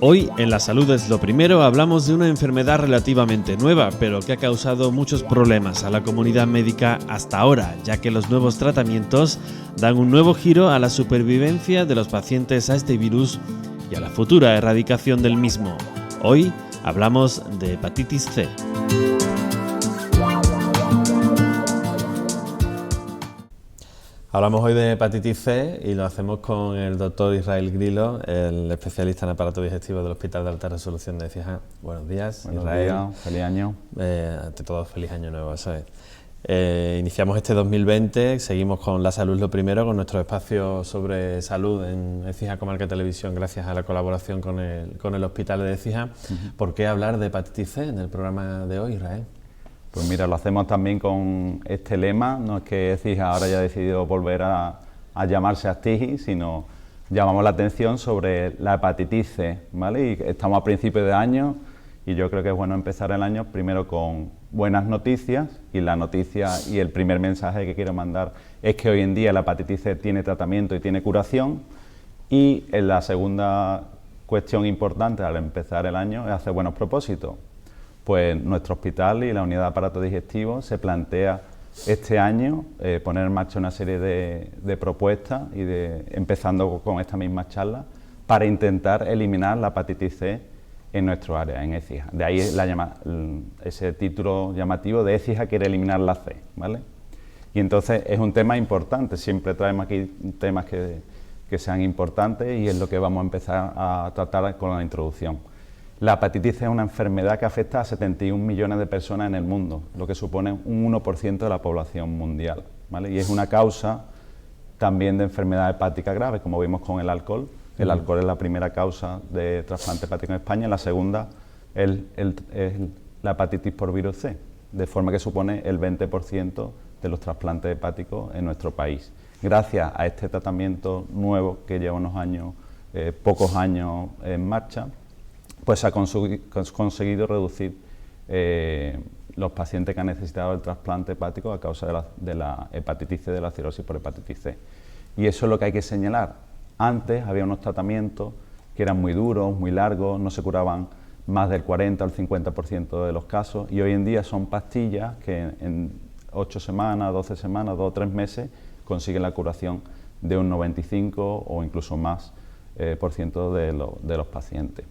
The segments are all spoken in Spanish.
Hoy, en La Salud es lo primero, hablamos de una enfermedad relativamente nueva, pero que ha causado muchos problemas a la comunidad médica hasta ahora, ya que los nuevos tratamientos dan un nuevo giro a la supervivencia de los pacientes a este virus y a la futura erradicación del mismo. Hoy hablamos de hepatitis C. Hablamos hoy de hepatitis C y lo hacemos con el doctor Israel Grillo, el especialista en aparato digestivo del Hospital de Alta Resolución de Écija. Buenos días, Buenos Israel. días, feliz año. Ante todo, feliz año nuevo, eso es. Iniciamos este 2020, seguimos con La Salud lo primero, con nuestro espacio sobre salud en Écija Comarca Televisión, gracias a la colaboración con el Hospital de Écija. ¿Por qué hablar de hepatitis C en el programa de hoy, Israel? Pues mira, lo hacemos también con este lema, no es que Écija ahora haya decidido volver a llamarse Astigi, sino llamamos la atención sobre la hepatitis C, ¿vale? Y estamos a principios de año y yo creo que es bueno empezar el año primero con buenas noticias, y la noticia y el primer mensaje que quiero mandar es que hoy en día la hepatitis C tiene tratamiento y tiene curación, y la segunda cuestión importante al empezar el año es hacer buenos propósitos. Pues nuestro hospital y la unidad de aparato digestivo se plantea este año poner en marcha una serie de propuestas, empezando con esta misma charla, para intentar eliminar la hepatitis C en nuestro área, en Écija. De ahí ese título llamativo de Écija quiere eliminar la C, ¿vale? Y entonces es un tema importante, siempre traemos aquí temas que sean importantes, y es lo que vamos a empezar a tratar con la introducción. La hepatitis C es una enfermedad que afecta a 71 millones de personas en el mundo, lo que supone un 1% de la población mundial, ¿vale? Y es una causa también de enfermedad hepática grave, como vimos con el alcohol. El alcohol es la primera causa de trasplante hepático en España, y la segunda es la hepatitis por virus C, de forma que supone el 20% de los trasplantes hepáticos en nuestro país. Gracias a este tratamiento nuevo que lleva unos años, pocos años en marcha, pues se ha conseguido reducir los pacientes que han necesitado el trasplante hepático a causa de la hepatitis C, de la cirrosis por hepatitis C. Y eso es lo que hay que señalar. Antes había unos tratamientos que eran muy duros, muy largos, no se curaban más del 40 o el 50% de los casos, y hoy en día son pastillas que en 8 semanas, 12 semanas, 2 o 3 meses consiguen la curación de un 95 o incluso más por ciento de los pacientes.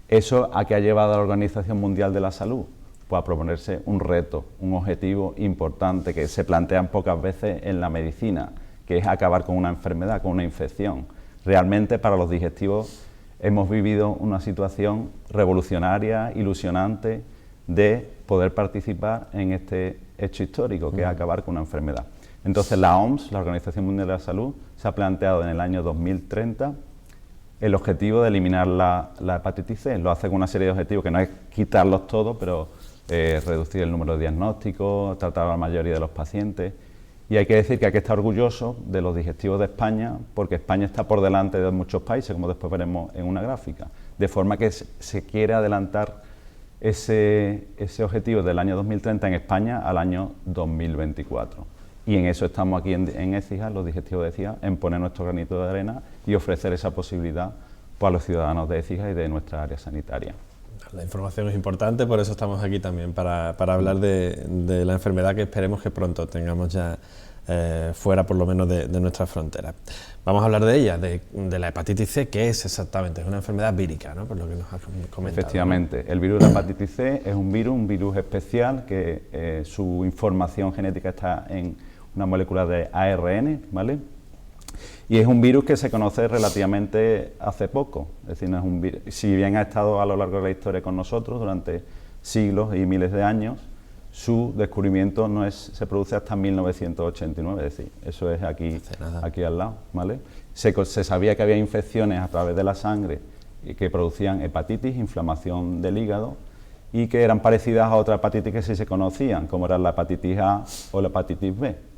¿Eso a qué ha llevado a la Organización Mundial de la Salud? Pues a proponerse un reto, un objetivo importante que se plantean pocas veces en la medicina, que es acabar con una enfermedad, con una infección. Realmente para los digestivos hemos vivido una situación revolucionaria, ilusionante, de poder participar en este hecho histórico, que es acabar con una enfermedad. Entonces la OMS, la Organización Mundial de la Salud, se ha planteado en el año 2030 el objetivo de eliminar la hepatitis C. Lo hace con una serie de objetivos que no es quitarlos todos, pero reducir el número de diagnósticos, tratar a la mayoría de los pacientes. Y hay que decir que hay que estar orgulloso de los digestivos de España, porque España está por delante de muchos países, como después veremos en una gráfica, de forma que se quiere adelantar ese objetivo del año 2030 en España al año 2024. Y en eso estamos aquí en Écija, los digestivos de Écija, en poner nuestro granito de arena y ofrecer esa posibilidad para los ciudadanos de Écija y de nuestra área sanitaria. La información es importante, por eso estamos aquí también, para hablar de la enfermedad que esperemos que pronto tengamos ya fuera, por lo menos, de nuestras fronteras. Vamos a hablar de ella, de la hepatitis C. ¿Qué es exactamente? Es una enfermedad vírica, ¿no?, por lo que nos has comentado. Efectivamente, ¿no? El virus de la hepatitis C es un virus especial, que su información genética está en una molécula de ARN, ¿vale? Y es un virus que se conoce relativamente hace poco, es decir, no es un virus, si bien ha estado a lo largo de la historia con nosotros durante siglos y miles de años, su descubrimiento se produce hasta 1989, es decir, eso es aquí al lado, ¿vale? Se sabía que había infecciones a través de la sangre que producían hepatitis, inflamación del hígado, y que eran parecidas a otras hepatitis que sí se conocían, como eran la hepatitis A o la hepatitis B.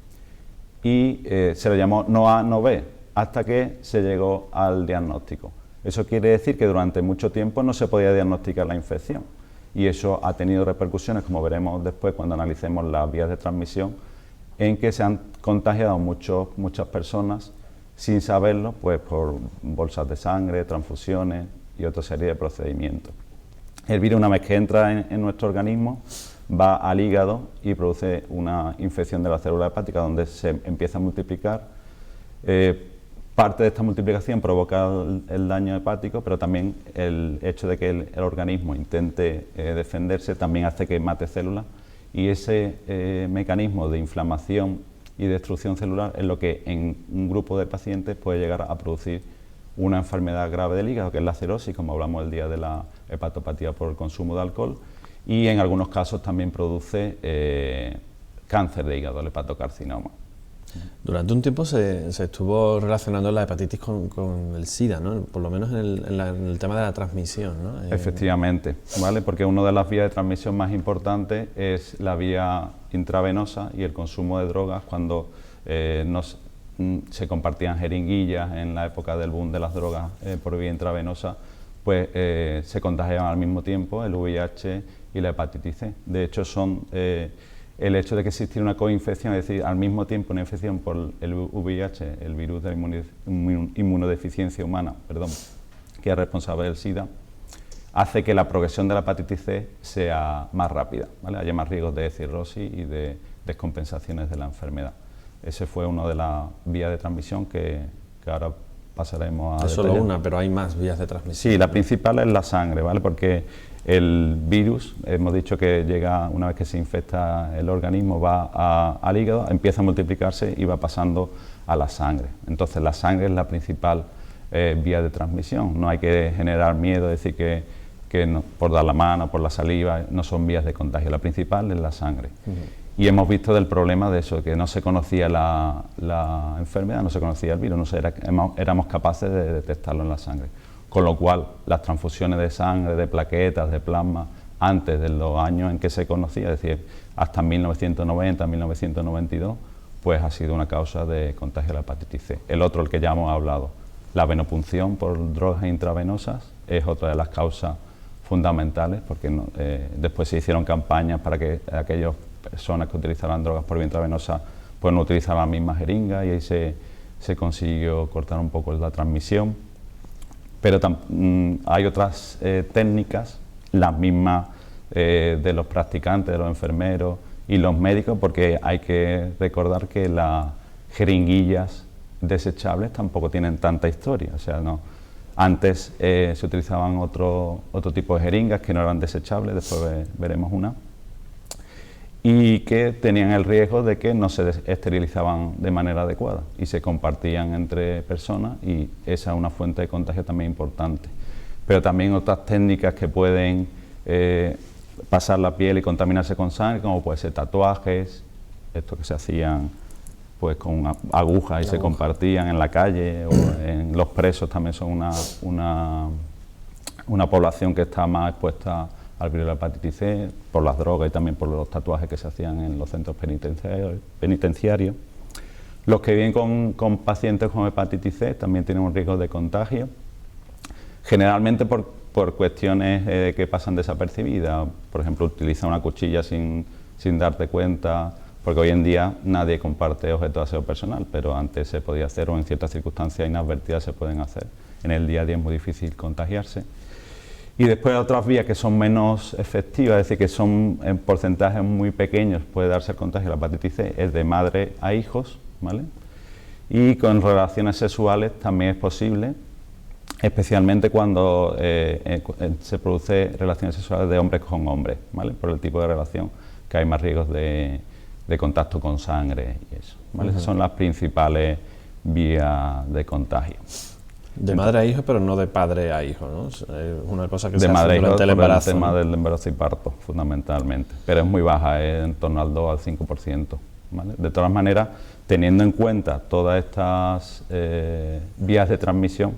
Y se le llamó no A, no B, hasta que se llegó al diagnóstico. Eso quiere decir que durante mucho tiempo no se podía diagnosticar la infección, y eso ha tenido repercusiones, como veremos después cuando analicemos las vías de transmisión, en que se han contagiado muchas personas sin saberlo, pues por bolsas de sangre, transfusiones, y otra serie de procedimientos. El virus, una vez que entra en nuestro organismo, va al hígado y produce una infección de la célula hepática donde se empieza a multiplicar. Parte de esta multiplicación provoca el daño hepático, pero también el hecho de que el organismo intente defenderse también hace que mate células, y ese mecanismo de inflamación y destrucción celular es lo que en un grupo de pacientes puede llegar a producir una enfermedad grave del hígado, que es la cirosis, como hablamos el día de la hepatopatía por el consumo de alcohol, y en algunos casos también produce cáncer de hígado, el hepatocarcinoma. Durante un tiempo se estuvo relacionando la hepatitis con el SIDA, ¿no? Por lo menos en el tema de la transmisión, ¿no? Efectivamente, ¿vale? Porque una de las vías de transmisión más importantes es la vía intravenosa, y el consumo de drogas, cuando se compartían jeringuillas en la época del boom de las drogas por vía intravenosa, pues se contagiaban al mismo tiempo el VIH y la hepatitis C. De hecho, el hecho de que existiera una coinfección, es decir, al mismo tiempo una infección por el VIH, el virus de la inmunodeficiencia humana, que es responsable del SIDA, hace que la progresión de la hepatitis C sea más rápida, ¿vale? Haya más riesgos de cirrosis y de descompensaciones de la enfermedad. Ese fue una de las vías de transmisión que ahora pasaremos a detallar. Es solo una, pero hay más vías de transmisión. Sí, la principal es la sangre, ¿vale? Porque el virus, hemos dicho que llega, una vez que se infecta el organismo, va al hígado, empieza a multiplicarse y va pasando a la sangre. Entonces la sangre es la principal vía de transmisión. No hay que generar miedo, decir que no, por dar la mano, por la saliva, no son vías de contagio. La principal es la sangre. Y hemos visto del problema de eso, que no se conocía la enfermedad, no se conocía el virus, éramos capaces de detectarlo en la sangre. Con lo cual, las transfusiones de sangre, de plaquetas, de plasma, antes de los años en que se conocía, es decir, hasta 1990, 1992, pues ha sido una causa de contagio de la hepatitis C. El otro, el que ya hemos hablado, la venopunción por drogas intravenosas, es otra de las causas fundamentales, porque después se hicieron campañas para que aquellas personas que utilizaban drogas por vía intravenosa pues no utilizaban la misma jeringa, y ahí se consiguió cortar un poco la transmisión. Pero hay otras técnicas, las mismas de los practicantes, de los enfermeros y los médicos, porque hay que recordar que las jeringuillas desechables tampoco tienen tanta historia. O sea, no. Antes se utilizaban otro tipo de jeringas que no eran desechables, después veremos una, y que tenían el riesgo de que no se esterilizaban de manera adecuada y se compartían entre personas, y esa es una fuente de contagio también importante. Pero también otras técnicas que pueden pasar la piel y contaminarse con sangre, como pueden ser tatuajes, estos que se hacían pues con agujas y se compartían en la calle, o en los presos también son una población que está más expuesta al virus de la hepatitis C, por las drogas y también por los tatuajes que se hacían en los centros penitenciarios. Los que viven con pacientes con hepatitis C también tienen un riesgo de contagio, generalmente por cuestiones que pasan desapercibidas. Por ejemplo, utilizar una cuchilla sin darte cuenta, porque hoy en día nadie comparte objetos de aseo personal, pero antes se podía hacer, o en ciertas circunstancias inadvertidas se pueden hacer. En el día a día es muy difícil contagiarse. Y después otras vías que son menos efectivas, es decir, que son en porcentajes muy pequeños, puede darse el contagio de la hepatitis C, es de madre a hijos, ¿vale? Y con relaciones sexuales también es posible, especialmente cuando se produce relaciones sexuales de hombres con hombres, ¿vale? Por el tipo de relación, que hay más riesgos de contacto con sangre y eso, ¿vale? Esas son las principales vías de contagio. De madre a hijo, pero no de padre a hijo, ¿no? Es una cosa que se hace durante el embarazo. El tema del embarazo y parto, fundamentalmente. Pero es muy baja, es en torno al 2 al 5%. ¿Vale? De todas maneras, teniendo en cuenta todas estas vías de transmisión,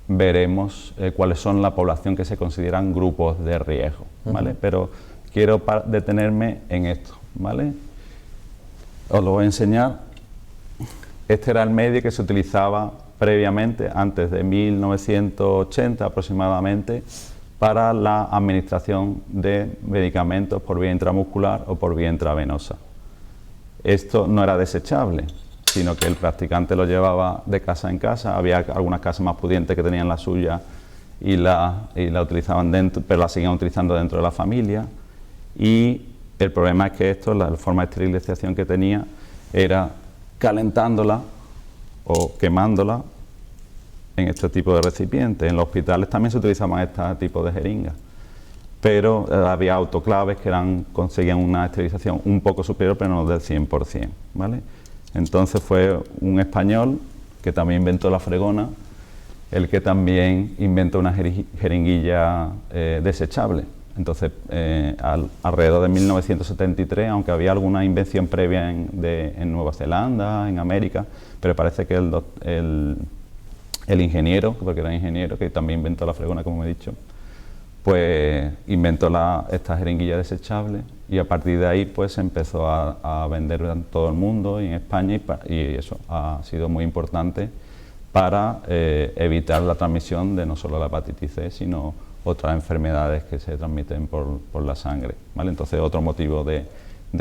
veremos cuáles son la población que se consideran grupos de riesgo, ¿vale? Pero quiero detenerme en esto, ¿vale? Os lo voy a enseñar. Este era el medio que se utilizaba previamente, antes de 1980 aproximadamente, para la administración de medicamentos por vía intramuscular o por vía intravenosa. Esto no era desechable, sino que el practicante lo llevaba de casa en casa. Había algunas casas más pudientes que tenían la suya la utilizaban dentro, pero la seguían utilizando dentro de la familia. Y el problema es que esto, la forma de esterilización que tenía era calentándola o quemándola en este tipo de recipientes. En los hospitales también se utilizaban este tipo de jeringas, pero había autoclaves que conseguían una esterilización un poco superior, pero no del 100%, ¿vale? Entonces fue un español que también inventó la fregona, el que también inventó una jeringuilla desechable. Entonces, alrededor de 1973, aunque había alguna invención previa en Nueva Zelanda, en América, pero parece que el ingeniero, porque era ingeniero, que también inventó la fregona, como he dicho, pues inventó esta jeringuilla desechable, y a partir de ahí pues se empezó a vender en todo el mundo y en España, y eso ha sido muy importante para evitar la transmisión de no solo la hepatitis C, sino otras enfermedades que se transmiten por la sangre, ¿vale? Entonces, otro motivo de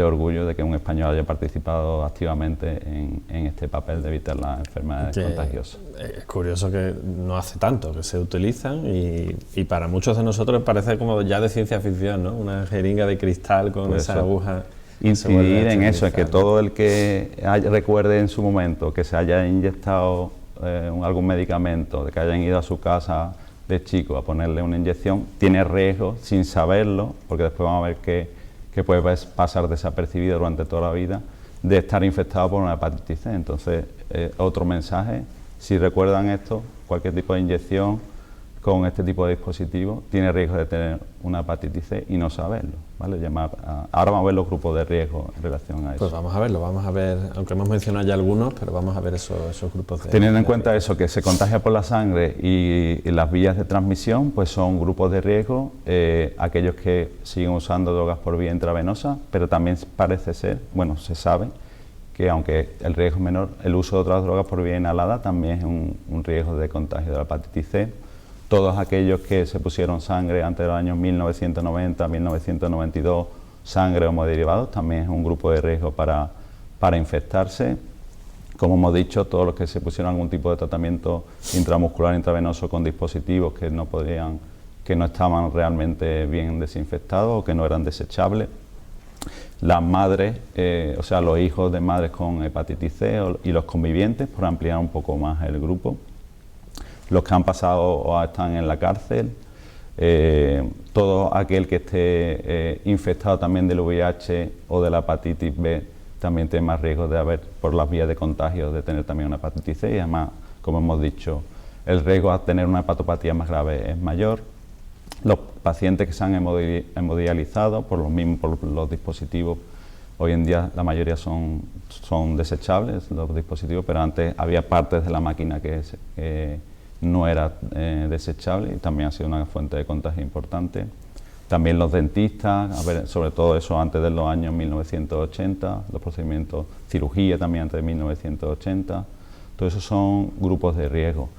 orgullo de que un español haya participado activamente en este papel de evitar las enfermedades contagiosas. Es curioso que no hace tanto que se utilizan, y para muchos de nosotros parece como ya de ciencia ficción, ¿no? Una jeringa de cristal con pues esa aguja. Incidir en eso, es que todo el que recuerde en su momento que se haya inyectado algún medicamento, de que hayan ido a su casa de chico a ponerle una inyección, tiene riesgo sin saberlo, porque después vamos a ver que puede pasar desapercibido durante toda la vida, de estar infectado por una hepatitis C. Entonces, otro mensaje, si recuerdan esto, cualquier tipo de inyección con este tipo de dispositivo tiene riesgo de tener una hepatitis C y no saberlo, ¿vale? Ahora vamos a ver los grupos de riesgo en relación a eso. Pues vamos a ver, aunque hemos mencionado ya algunos, pero vamos a ver esos grupos de Teniendo en cuenta eso, que se contagia por la sangre y las vías de transmisión, pues son grupos de riesgo, aquellos que siguen usando drogas por vía intravenosa, pero también parece ser, bueno, se sabe que aunque el riesgo es menor, el uso de otras drogas por vía inhalada también es un riesgo de contagio de la hepatitis C. Todos aquellos que se pusieron sangre antes de los años 1990, 1992, sangre o hemoderivados, también es un grupo de riesgo para infectarse. Como hemos dicho, todos los que se pusieron algún tipo de tratamiento intramuscular, intravenoso con dispositivos que no estaban realmente bien desinfectados o que no eran desechables. Las madres, o sea, los hijos de madres con hepatitis C y los convivientes, por ampliar un poco más el grupo. Los que han pasado o están en la cárcel, todo aquel que esté infectado también del VIH o de la hepatitis B también tiene más riesgo de haber, por las vías de contagio, de tener también una hepatitis C, y además, como hemos dicho, el riesgo a tener una hepatopatía más grave es mayor. Los pacientes que se han hemodializado por los dispositivos, hoy en día la mayoría son desechables los dispositivos, pero antes había partes de la máquina que no era desechable, y también ha sido una fuente de contagio importante. También los dentistas, sobre todo eso antes de los años 1980, los procedimientos, cirugía también antes de 1980, todo eso son grupos de riesgo.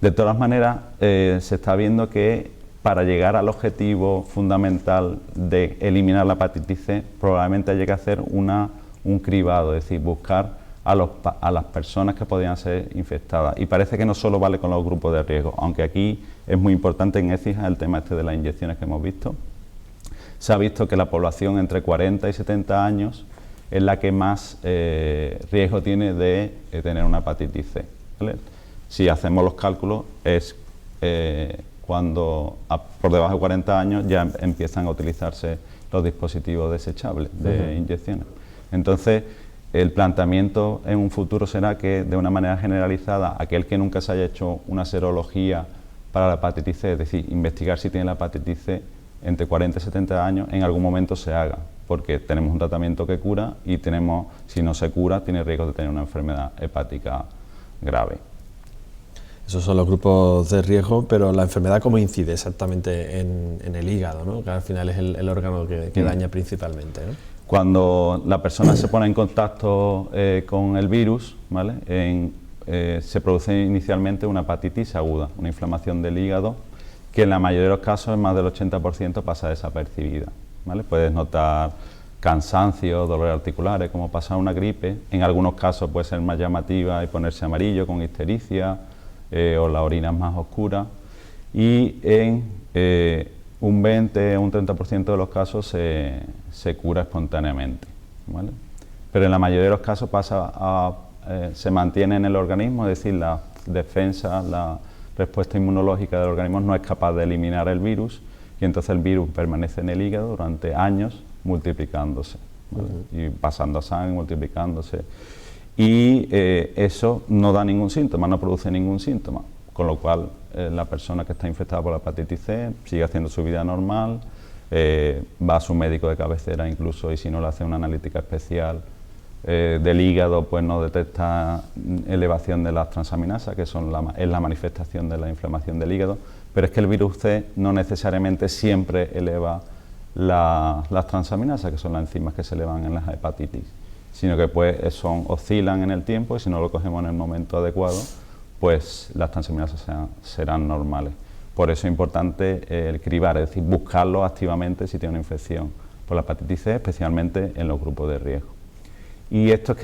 De todas maneras, se está viendo que para llegar al objetivo fundamental de eliminar la hepatitis C, probablemente haya que hacer un cribado, es decir, buscar a las personas que podían ser infectadas. Y parece que no solo vale con los grupos de riesgo, aunque aquí es muy importante en ECIGA el tema de las inyecciones que hemos visto. Se ha visto que la población entre 40 y 70 años es la que más riesgo tiene de tener una hepatitis C, ¿vale? Si hacemos los cálculos, es cuando por debajo de 40 años ya empiezan a utilizarse los dispositivos desechables de inyecciones. Entonces, el planteamiento en un futuro será que, de una manera generalizada, aquel que nunca se haya hecho una serología para la hepatitis C, es decir, investigar si tiene la hepatitis C entre 40 y 70 años, en algún momento se haga, porque tenemos un tratamiento que cura y si no se cura, tiene riesgo de tener una enfermedad hepática grave. Esos son los grupos de riesgo, pero la enfermedad, ¿cómo incide exactamente en el hígado, ¿no? Que al final es el órgano que daña principalmente, ¿no? Cuando la persona se pone en contacto con el virus, ¿vale? Se produce inicialmente una hepatitis aguda, una inflamación del hígado, que en la mayoría de los casos, en más del 80%, pasa desapercibida, ¿vale? Puedes notar cansancio, dolores articulares, como pasa una gripe. En algunos casos puede ser más llamativa y ponerse amarillo con ictericia, o la orina es más oscura. y en un 20 o un 30% de los casos se cura espontáneamente, ¿vale? Pero en la mayoría de los casos se mantiene en el organismo, es decir, la defensa, la respuesta inmunológica del organismo no es capaz de eliminar el virus y entonces el virus permanece en el hígado durante años multiplicándose, ¿vale? Y pasando a sangre, multiplicándose. Y eso no da ningún síntoma, no produce ningún síntoma, con lo cual la persona que está infectada por la hepatitis C sigue haciendo su vida normal, va a su médico de cabecera incluso, y si no le hace una analítica especial del hígado, pues no detecta elevación de las transaminasas, que es la manifestación de la inflamación del hígado, pero es que el virus C no necesariamente siempre eleva las transaminasas, que son las enzimas que se elevan en las hepatitis, sino que pues oscilan en el tiempo y si no lo cogemos en el momento adecuado, pues las transaminasas serán normales. Por eso es importante el cribar, es decir, buscarlo activamente si tiene una infección por la hepatitis C, especialmente en los grupos de riesgo. Y estas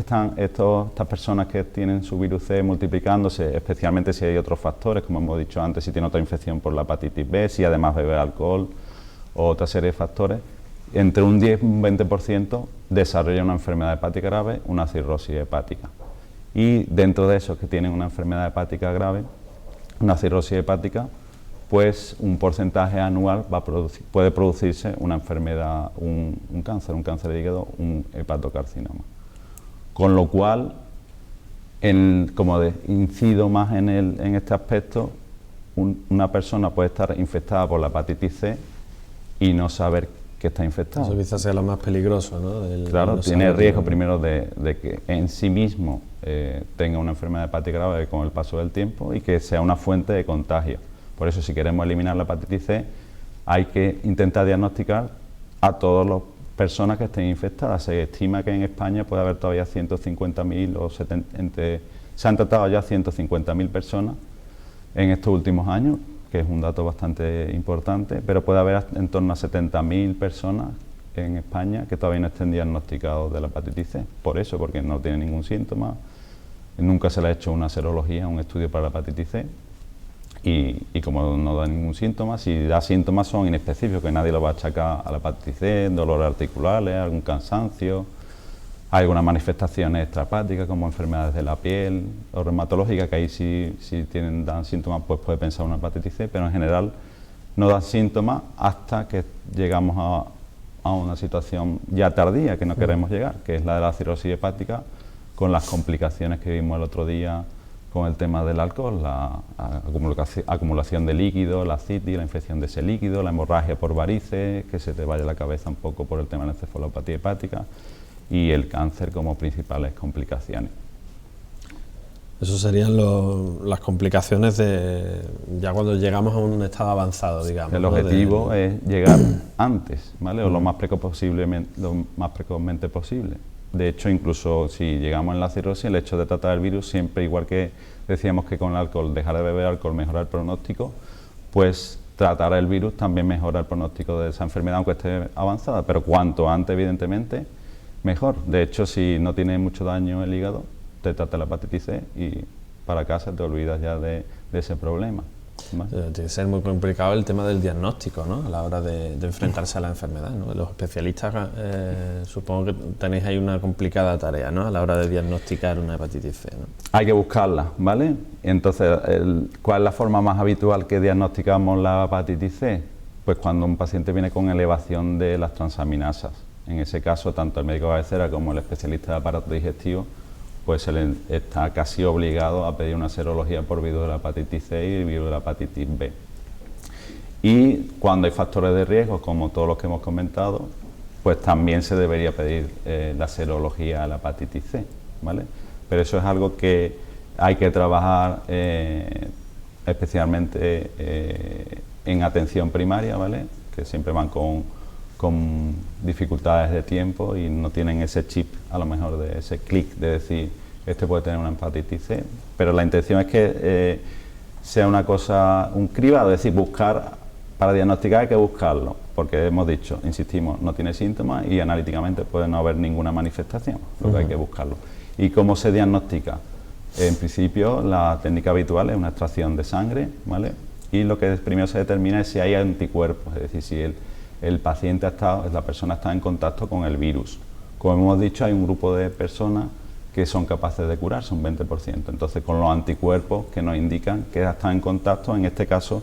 personas que tienen su virus C multiplicándose, especialmente si hay otros factores, como hemos dicho antes, si tiene otra infección por la hepatitis B, si además bebe alcohol o otra serie de factores, entre un 10 y un 20% desarrolla una enfermedad hepática grave, una cirrosis hepática. Y dentro de esos que tienen una enfermedad hepática grave, una cirrosis hepática, pues un porcentaje anual puede producirse una enfermedad, un cáncer de hígado, un hepatocarcinoma. Con lo cual, incido más en este aspecto, una persona puede estar infectada por la hepatitis C y no saber que está infectada. Eso quizás sea lo más peligroso, ¿no? Claro, tiene riesgo primero de que en sí mismo tenga una enfermedad hepática grave con el paso del tiempo y que sea una fuente de contagio. Por eso, si queremos eliminar la hepatitis C, hay que intentar diagnosticar a todas las personas que estén infectadas. Se estima que en España puede haber todavía 150.000 se han tratado ya 150.000 personas en estos últimos años, que es un dato bastante importante, pero puede haber en torno a 70.000 personas en España que todavía no estén diagnosticados de la hepatitis C. Por eso, porque no tienen ningún síntoma, nunca se le ha hecho una serología, un estudio para la hepatitis C, y como no da ningún síntoma, si da síntomas son inespecíficos, que nadie lo va a achacar a la hepatitis C, dolores articulares, algún cansancio, algunas manifestaciones extrahepáticas como enfermedades de la piel o reumatológicas, que ahí si dan síntomas pues puede pensar una hepatitis C, pero en general no dan síntomas hasta que llegamos a una situación ya tardía que no queremos llegar, que es la de la cirrosis hepática, con las complicaciones que vimos el otro día con el tema del alcohol, la acumulación de líquido, la ascitis, la infección de ese líquido, la hemorragia por varices, que se te vaya la cabeza un poco por el tema de la encefalopatía hepática, y el cáncer como principales complicaciones. Eso serían las complicaciones ya cuando llegamos a un estado avanzado, digamos. El objetivo es llegar antes, ¿vale? O lo más precozmente posible. De hecho, incluso si llegamos en la cirrosis, el hecho de tratar el virus, siempre igual que decíamos que con el alcohol, dejar de beber alcohol mejora el pronóstico, pues tratar el virus también mejora el pronóstico de esa enfermedad, aunque esté avanzada, pero cuanto antes, evidentemente, mejor. De hecho, si no tiene mucho daño el hígado, te trata la hepatitis C y para casa te olvidas ya de ese problema, ¿vale? Tiene que ser muy complicado el tema del diagnóstico, ¿no? A la hora de enfrentarse a la enfermedad, ¿no? Los especialistas supongo que tenéis ahí una complicada tarea, ¿no? A la hora de diagnosticar una hepatitis C, ¿no? Hay que buscarla, ¿vale? Entonces, ¿cuál es la forma más habitual que diagnosticamos la hepatitis C? Pues cuando un paciente viene con elevación de las transaminasas. En ese caso, tanto el médico de cabecera como el especialista de aparato digestivo, pues se le está casi obligado a pedir una serología por virus de la hepatitis C y virus de la hepatitis B. Y cuando hay factores de riesgo, como todos los que hemos comentado, pues también se debería pedir la serología a la hepatitis C, ¿vale? Pero eso es algo que hay que trabajar especialmente en atención primaria, ¿vale? Que siempre van con dificultades de tiempo y no tienen ese chip, a lo mejor, de ese clic de decir, este puede tener una hepatitis C, pero la intención es que sea una cosa, un cribado, es decir, buscar, para diagnosticar hay que buscarlo, porque hemos dicho, insistimos, no tiene síntomas y analíticamente puede no haber ninguna manifestación, lo que hay que buscarlo. ¿Y cómo se diagnostica? En principio, la técnica habitual es una extracción de sangre, ¿vale? y lo que primero se determina es si hay anticuerpos, es decir, si el paciente la persona está en contacto con el virus. Como hemos dicho, hay un grupo de personas que son capaces de curarse, un 20%. Entonces, con los anticuerpos que nos indican que están en contacto, en este caso,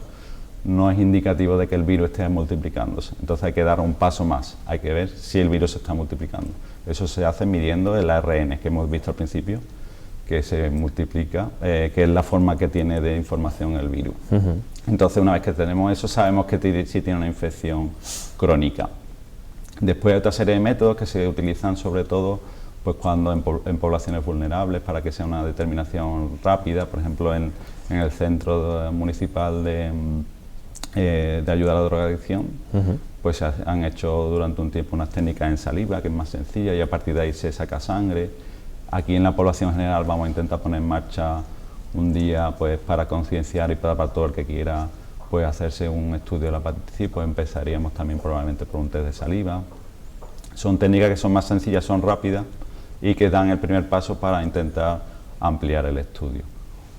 no es indicativo de que el virus esté multiplicándose. Entonces hay que dar un paso más, hay que ver si el virus se está multiplicando. Eso se hace midiendo el ARN que hemos visto al principio, que se multiplica, que es la forma que tiene de información el virus. Entonces, una vez que tenemos eso, sabemos que si tiene una infección crónica. Después hay otra serie de métodos que se utilizan sobre todo pues cuando en poblaciones vulnerables, para que sea una determinación rápida. Por ejemplo, en el Centro Municipal de Ayuda a la Drogadicción, pues se han hecho durante un tiempo unas técnicas en saliva, que es más sencilla, y a partir de ahí se saca sangre. Aquí en la población general vamos a intentar poner en marcha un día pues para concienciar y para todo el que quiera pues hacerse un estudio de la hepatitis C, pues empezaríamos también probablemente por un test de saliva. Son técnicas que son más sencillas, son rápidas y que dan el primer paso para intentar ampliar el estudio.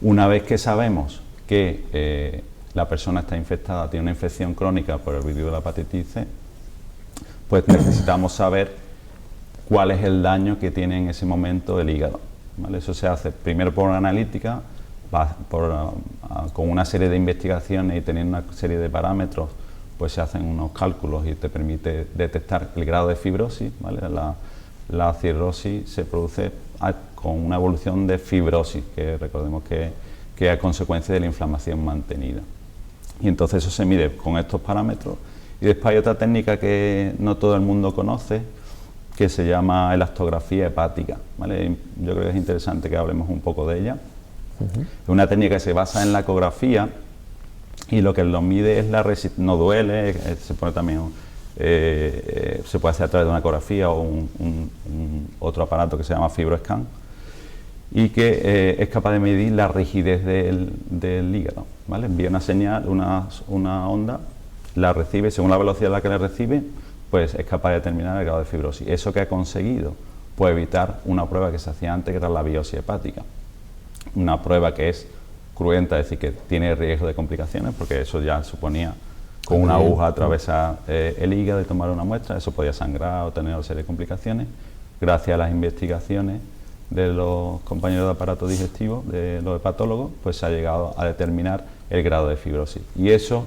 Una vez que sabemos que la persona está infectada, tiene una infección crónica por el virus de la hepatitis C, pues necesitamos saber cuál es el daño que tiene en ese momento el hígado, ¿vale? Eso se hace primero por analítica, con una serie de investigaciones y teniendo una serie de parámetros, pues se hacen unos cálculos y te permite detectar el grado de fibrosis, ¿vale? La cirrosis se produce con una evolución de fibrosis, que recordemos que es consecuencia de la inflamación mantenida. Y entonces eso se mide con estos parámetros. Y después hay otra técnica que no todo el mundo conoce, que se llama elastografía hepática, ¿vale? Yo creo que es interesante que hablemos un poco de ella. Es una técnica que se basa en la ecografía y lo que lo mide es la resistencia. No duele, se pone también, se puede hacer a través de una ecografía o otro aparato que se llama FibroScan, y que es capaz de medir la rigidez del hígado, ¿vale? Envía una señal, una onda, la recibe, según la velocidad a la que la recibe, pues es capaz de determinar el grado de fibrosis. ¿Eso que ha conseguido? Pues evitar una prueba que se hacía antes, que era la biopsia hepática. Una prueba que es cruenta, es decir, que tiene riesgo de complicaciones, porque eso ya suponía con una aguja atravesar el hígado y tomar una muestra, eso podía sangrar o tener una serie de complicaciones. Gracias a las investigaciones de los compañeros de aparato digestivo, de los hepatólogos, pues se ha llegado a determinar el grado de fibrosis. Y eso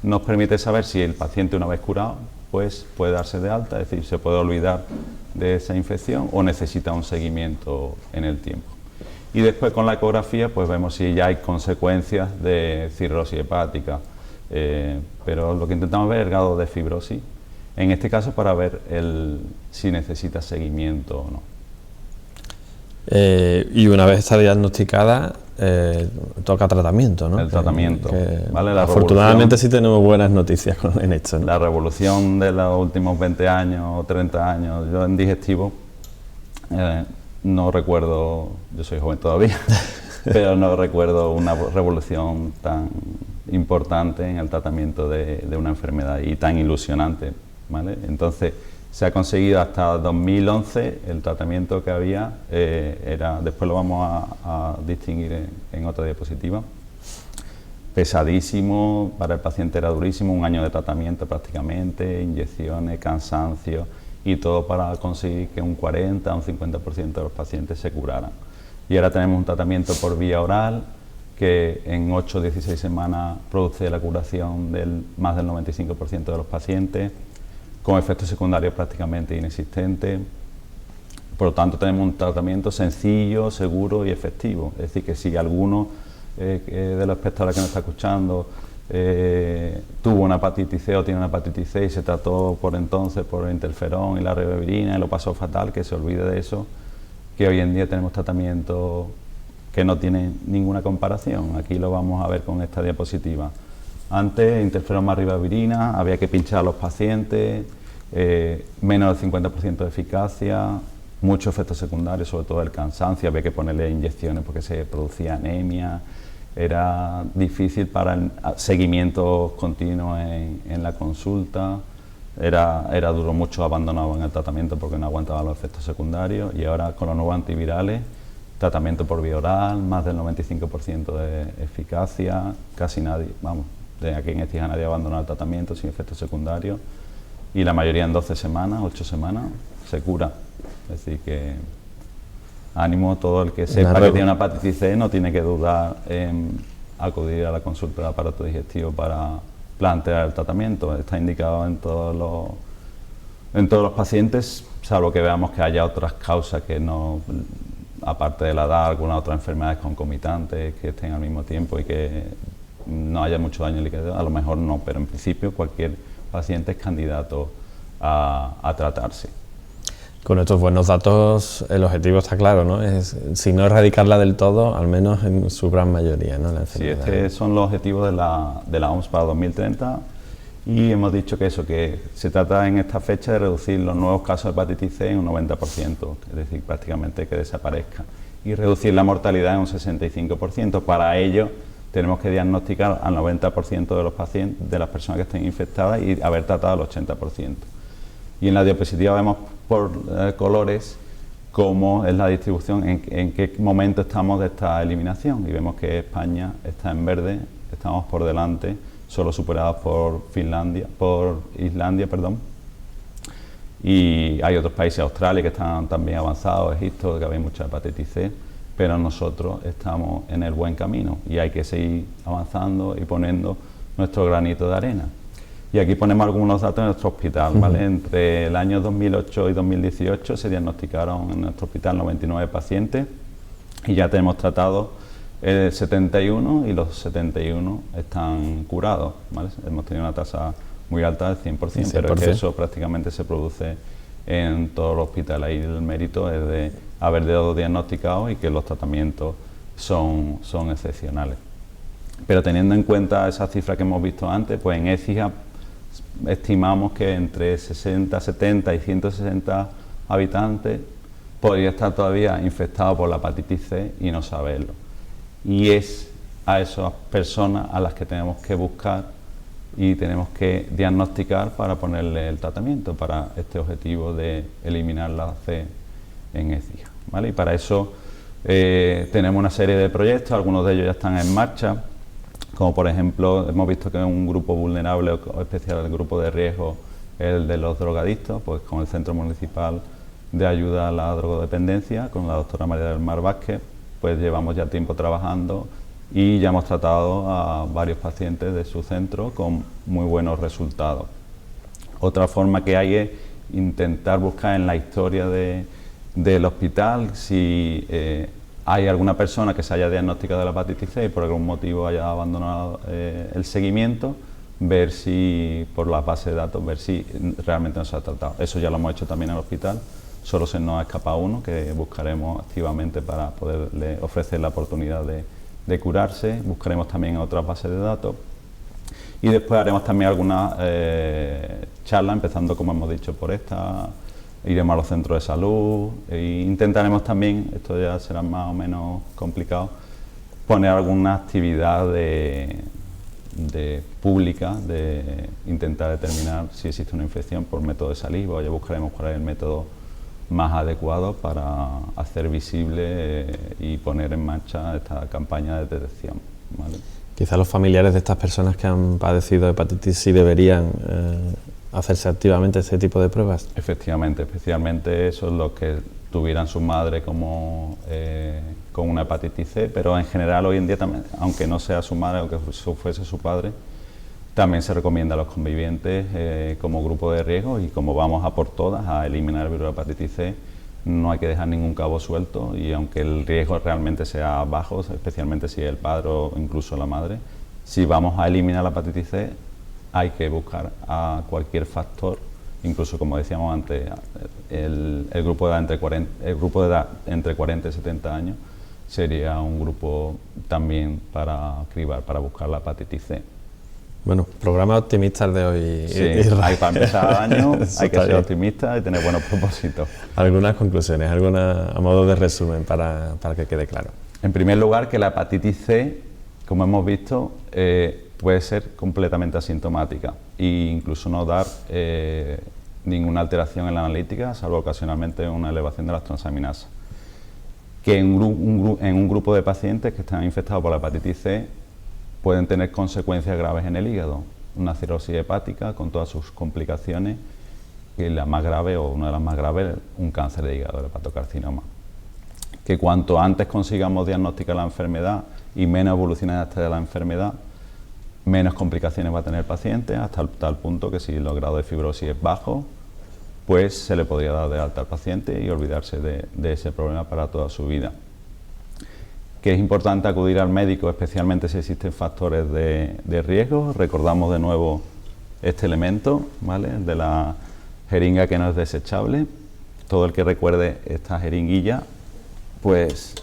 nos permite saber si el paciente, una vez curado, pues puede darse de alta, es decir, se puede olvidar de esa infección o necesita un seguimiento en el tiempo. Y después con la ecografía pues vemos si ya hay consecuencias de cirrosis hepática, pero lo que intentamos ver es el grado de fibrosis, en este caso para ver si necesita seguimiento o no. Y una vez está diagnosticada, toca tratamiento, ¿no? El tratamiento, ¿vale? Afortunadamente sí tenemos buenas noticias en esto, ¿no? La revolución de los últimos 20 años o 30 años, yo en digestivo no recuerdo, yo soy joven todavía, pero no recuerdo una revolución tan importante en el tratamiento de una enfermedad y tan ilusionante, ¿vale? Entonces se ha conseguido hasta 2011, el tratamiento que había era, después lo vamos a distinguir en otra diapositiva, pesadísimo, para el paciente era durísimo, 1 año de tratamiento prácticamente, inyecciones, cansancio y todo para conseguir que un 40 o un 50% de los pacientes se curaran. Y ahora tenemos un tratamiento por vía oral que en 8 o 16 semanas produce la curación del más del 95% de los pacientes, con efectos secundarios prácticamente inexistentes. Por lo tanto, tenemos un tratamiento sencillo, seguro y efectivo. Es decir, que si alguno de los espectadores que nos está escuchando tuvo una hepatitis C o tiene una hepatitis C y se trató por entonces por el interferón y la ribavirina y lo pasó fatal, que se olvide de eso, que hoy en día tenemos tratamientos que no tienen ninguna comparación. Aquí lo vamos a ver con esta diapositiva. Antes, interferón más ribavirina, había que pinchar a los pacientes, menos del 50% de eficacia, muchos efectos secundarios, sobre todo el cansancio, había que ponerle inyecciones porque se producía anemia, era difícil para el seguimiento continuo en la consulta, era duro, muchos abandonaban el tratamiento porque no aguantaban los efectos secundarios, y ahora con los nuevos antivirales, tratamiento por vía oral, más del 95% de eficacia, casi nadie, vamos, De aquí en Écija nadie abandona el tratamiento sin efectos secundarios y la mayoría en 12 semanas, 8 semanas, se cura. Es decir que ánimo, todo el que sepa que tiene una hepatitis C no tiene que dudar en acudir a la consulta de aparato digestivo para plantear el tratamiento. Está indicado en todos los pacientes, salvo que veamos que haya otras causas que no, aparte de la edad, algunas otras enfermedades concomitantes que estén al mismo tiempo y que no haya mucho daño líquido, a lo mejor no, pero en principio cualquier paciente es candidato a tratarse. Con estos buenos datos el objetivo está claro, ¿no? Es, si no erradicarla del todo, al menos en su gran mayoría, ¿no? La sí, enfermedad. estos son los objetivos de la OMS para 2030 y hemos dicho que se trata en esta fecha de reducir los nuevos casos de hepatitis C en un 90%, es decir, prácticamente que desaparezca, y reducir la mortalidad en un 65%. Para ello tenemos que diagnosticar al 90% de los pacientes, de las personas que estén infectadas y haber tratado al 80%. Y en la diapositiva vemos por colores cómo es la distribución, en qué momento estamos de esta eliminación, y vemos que España está en verde, estamos por delante, solo superados por Islandia, y hay otros países, Australia, que están también avanzados, Egipto, que había mucha hepatitis C, pero nosotros estamos en el buen camino y hay que seguir avanzando y poniendo nuestro granito de arena. Y aquí ponemos algunos datos de nuestro hospital, ¿vale? Entre el año 2008 y 2018 se diagnosticaron en nuestro hospital 99 pacientes y ya tenemos tratado 71 y los 71 están curados, ¿vale? Hemos tenido una tasa muy alta del 100%, pero es que eso prácticamente se produce en todos los hospitales. Ahí el mérito es de haber dado diagnosticados y que los tratamientos son excepcionales. Pero teniendo en cuenta esas cifras que hemos visto antes, pues en Écija estimamos que entre 60, 70 y 160 habitantes podría estar todavía infectado por la hepatitis C y no saberlo. Y es a esas personas a las que tenemos que buscar y tenemos que diagnosticar para ponerle el tratamiento para este objetivo de eliminar la C en Écija, ¿vale? Y para eso tenemos una serie de proyectos, algunos de ellos ya están en marcha, como por ejemplo hemos visto que un grupo vulnerable o especial, el grupo de riesgo, el de los drogadictos, pues con el Centro Municipal de Ayuda a la Drogodependencia, con la doctora María del Mar Vázquez, pues llevamos ya tiempo trabajando y ya hemos tratado a varios pacientes de su centro con muy buenos resultados. Otra forma que hay es intentar buscar en la historia del hospital si hay alguna persona que se haya diagnosticado de la hepatitis C y por algún motivo haya abandonado el seguimiento, ver si, por la base de datos, ver si realmente no se ha tratado. Eso ya lo hemos hecho también en el hospital, solo se nos ha escapado uno que buscaremos activamente para poderle ofrecer la oportunidad de curarse. Buscaremos también otras bases de datos y después haremos también algunas charlas, empezando, como hemos dicho, por esta. Iremos a los centros de salud e intentaremos también, esto ya será más o menos complicado, poner alguna actividad pública de intentar determinar si existe una infección por método de saliva, o ya buscaremos cuál es el método más adecuado para hacer visible y poner en marcha esta campaña de detección, ¿vale? Quizá los familiares de estas personas que han padecido hepatitis sí deberían hacerse activamente este tipo de pruebas. Efectivamente, especialmente esos los que tuvieran su madre como con una hepatitis C, pero en general hoy en día también, aunque no sea su madre o que fuese su padre, también se recomienda a los convivientes como grupo de riesgo, y como vamos a por todas a eliminar el virus de hepatitis C, no hay que dejar ningún cabo suelto, y aunque el riesgo realmente sea bajo, especialmente si es el padre o incluso la madre, si vamos a eliminar la hepatitis C, hay que buscar a cualquier factor, incluso como decíamos antes, el grupo de edad entre 40 y 70 años sería un grupo también para cribar, para buscar la hepatitis C. Bueno, programa optimista el de hoy. Sí, para empezar el año hay que ser optimista y tener buenos propósitos. Algunas conclusiones, a modo de resumen para que quede claro. En primer lugar, que la hepatitis C, como hemos visto, puede ser completamente asintomática e incluso no dar ninguna alteración en la analítica, salvo ocasionalmente una elevación de las transaminasas. Que en un grupo de pacientes que están infectados por la hepatitis C pueden tener consecuencias graves en el hígado, una cirrosis hepática con todas sus complicaciones, y la más grave, o una de las más graves, un cáncer de hígado, el hepatocarcinoma. Que cuanto antes consigamos diagnosticar la enfermedad y menos evoluciones de la enfermedad, menos complicaciones va a tener el paciente, hasta tal punto que si el grado de fibrosis es bajo, pues se le podría dar de alta al paciente y olvidarse de ese problema para toda su vida. Que es importante acudir al médico, especialmente si existen factores de riesgo. Recordamos de nuevo este elemento, ¿vale? De la jeringa que no es desechable. Todo el que recuerde esta jeringuilla, pues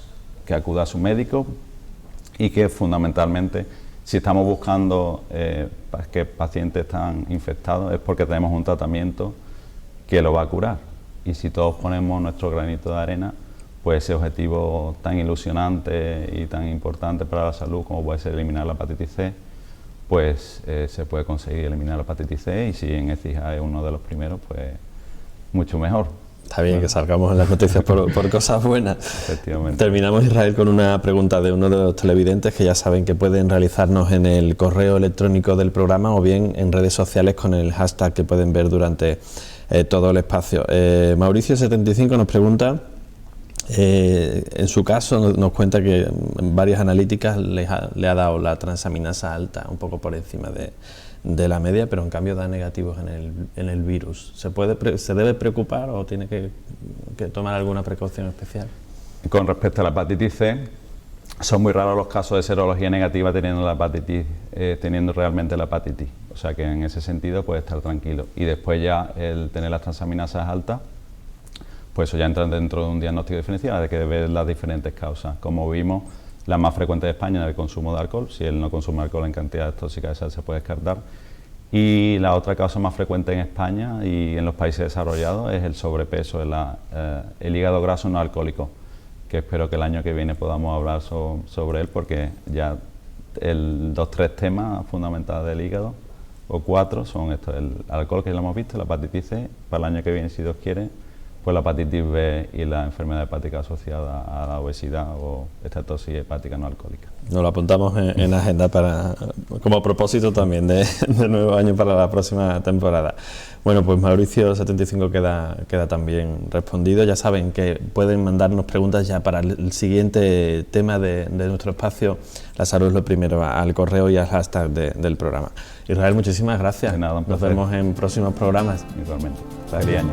que acuda a su médico, y que fundamentalmente, si estamos buscando que pacientes están infectados, es porque tenemos un tratamiento que lo va a curar. Y si todos ponemos nuestro granito de arena, pues ese objetivo tan ilusionante y tan importante para la salud como puede ser eliminar la hepatitis C, pues se puede conseguir eliminar la hepatitis C, y si en ECIJA es uno de los primeros, pues mucho mejor. Está bien que salgamos en las noticias por cosas buenas. Efectivamente. Terminamos, Israel, con una pregunta de uno de los televidentes, que ya saben que pueden realizarnos en el correo electrónico del programa o bien en redes sociales con el hashtag que pueden ver durante todo el espacio. Mauricio75 nos pregunta, en su caso nos cuenta que en varias analíticas le ha dado la transaminasa alta, un poco por encima de la media, pero en cambio da negativos en el virus. ¿Se debe preocupar o tiene que tomar alguna precaución especial? Con respecto a la hepatitis C, son muy raros los casos de serología negativa teniendo la hepatitis, teniendo realmente la hepatitis. O sea que en ese sentido puede estar tranquilo. Y después ya el tener las transaminasas altas, pues eso ya entra dentro de un diagnóstico diferencial, de que debe ver las diferentes causas. Como vimos, la más frecuente de España es el consumo de alcohol. Si él no consume alcohol en cantidades tóxicas, esa se puede descartar. Y la otra causa más frecuente en España y en los países desarrollados es el sobrepeso, el hígado graso no alcohólico, que espero que el año que viene podamos hablar sobre él, porque ya 2-3 temas fundamentales del hígado, o 4, son estos: el alcohol, que ya lo hemos visto, la hepatitis C, para el año que viene, si Dios quiere, pues la hepatitis B y la enfermedad hepática asociada a la obesidad o esteatosis hepática no alcohólica. Nos lo apuntamos en agenda como propósito también de nuevo año para la próxima temporada. Bueno, pues Mauricio75 queda también respondido. Ya saben que pueden mandarnos preguntas ya para el siguiente tema de nuestro espacio, La salud es lo primero, al correo y al hashtag del programa. Israel, muchísimas gracias. De nada, un Nos placer. vemos en próximos programas. Igualmente. Feliz año.